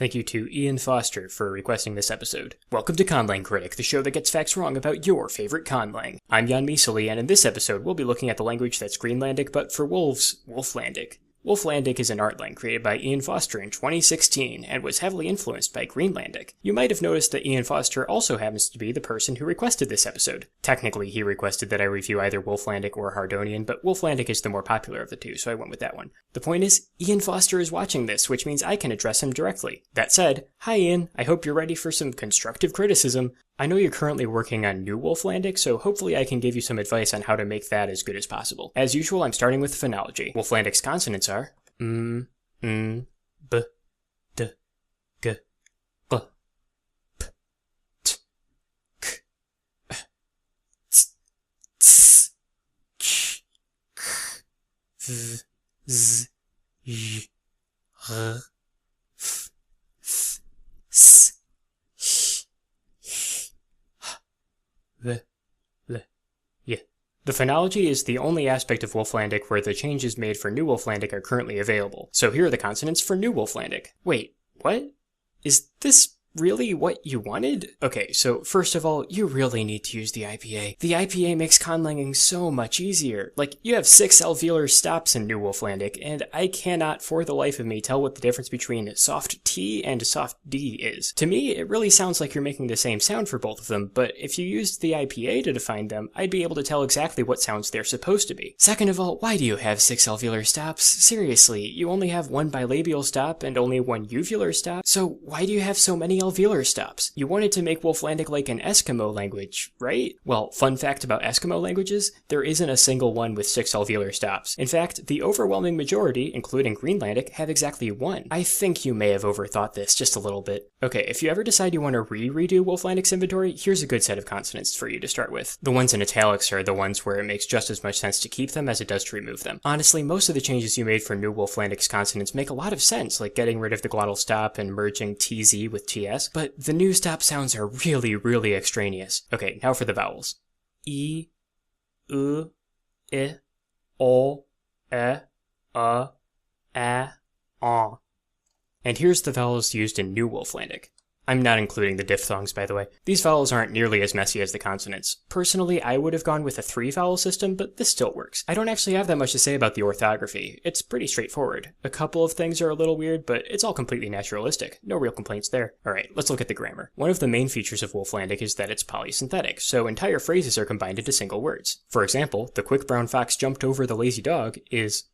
Thank you to Ian Foster for requesting this episode. Welcome to Conlang Critic, the show that gets facts wrong about your favorite conlang. I'm Misali, and in this episode we'll be looking at the language that's Greenlandic, but for wolves, Wolflandic. Wolflandic is an artlang created by Ian Foster in 2016, and was heavily influenced by Greenlandic. You might have noticed that Ian Foster also happens to be the person who requested this episode. Technically, he requested that I review either Wolflandic or Hardonian, but Wolflandic is the more popular of the two, so I went with that one. The point is, Ian Foster is watching this, which means I can address him directly. That said, hi Ian, I hope you're ready for some constructive criticism. I know you're currently working on new Wolflandic, so hopefully I can give you some advice on how to make that as good as possible. As usual, I'm starting with the phonology. Wolflandic's consonants are b, d, g, g, p, t, k, ts, ts, ch, k, v, z, y, r, f, th, s, the, yeah. The phonology is the only aspect of Wolflandic where the changes made for New Wolflandic are currently available. So here are the consonants for New Wolflandic. Wait, what? Is this really what you wanted? Okay, so first of all, you really need to use the IPA. The IPA makes conlanging so much easier. Like, you have 6 alveolar stops in New Wolflandic, and I cannot for the life of me tell what the difference between soft T and soft D is. To me, it really sounds like you're making the same sound for both of them, but if you used the IPA to define them, I'd be able to tell exactly what sounds they're supposed to be. Second of all, why do you have 6 alveolar stops? Seriously, you only have 1 bilabial stop and only 1 uvular stop, so why do you have so many alveolar stops? You wanted to make Wolflandic like an Eskimo language, right? Well, fun fact about Eskimo languages, there isn't a single one with 6 alveolar stops. In fact, the overwhelming majority, including Greenlandic, have exactly 1. I think you may have overthought this just a little bit. Okay, if you ever decide you want to redo Wolflandic's inventory, here's a good set of consonants for you to start with. The ones in italics are the ones where it makes just as much sense to keep them as it does to remove them. Honestly, most of the changes you made for New Wolflandic's consonants make a lot of sense, like getting rid of the glottal stop and merging TZ with TS, but the new stop sounds are really extraneous. Okay, now for the vowels. I, U, I, O, E, A, And here's the vowels used in New Wolflandic. I'm not including the diphthongs, by the way. These vowels aren't nearly as messy as the consonants. Personally, I would have gone with a 3-vowel system, but this still works. I don't actually have that much to say about the orthography. It's pretty straightforward. A couple of things are a little weird, but it's all completely naturalistic. No real complaints there. Alright, let's look at the grammar. One of the main features of Wolflandic is that it's polysynthetic, so entire phrases are combined into single words. For example, the quick brown fox jumped over the lazy dog is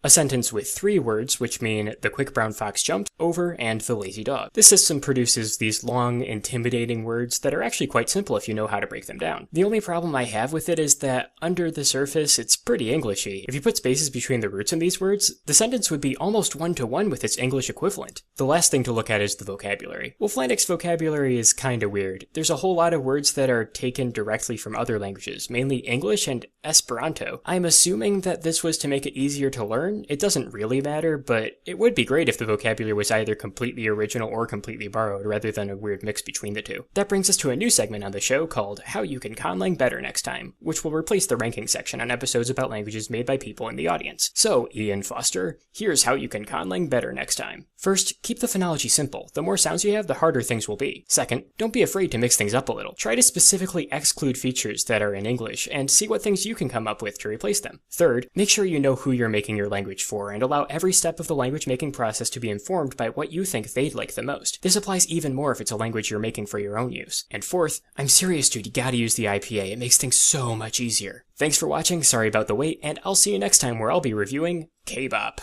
a sentence with 3 words, which mean the quick brown fox jumped over and the lazy dog. This system produces these long, intimidating words that are actually quite simple if you know how to break them down. The only problem I have with it is that under the surface, it's pretty Englishy. If you put spaces between the roots in these words, the sentence would be almost one-to-one with its English equivalent. The last thing to look at is the vocabulary. Wolflandic's vocabulary is kinda weird. There's a whole lot of words that are taken directly from other languages, mainly English and Esperanto. I'm assuming that this was to make it easier to learn. It doesn't really matter, but it would be great if the vocabulary was either completely original or completely borrowed, rather than a weird mix between the two. That brings us to a new segment on the show called How You Can Conlang Better Next Time, which will replace the ranking section on episodes about languages made by people in the audience. So, Ian Foster, here's how you can conlang better next time. First, keep the phonology simple. The more sounds you have, the harder things will be. Second, don't be afraid to mix things up a little. Try to specifically exclude features that are in English, and see what things you can come up with to replace them. Third, make sure you know who you're making your language for, and allow every step of the language making process to be informed by what you think they'd like the most. This applies even more if it's a language you're making for your own use. And fourth, I'm serious dude, you gotta use the IPA, it makes things so much easier. Thanks for watching, sorry about the wait, and I'll see you next time where I'll be reviewing K-Bop.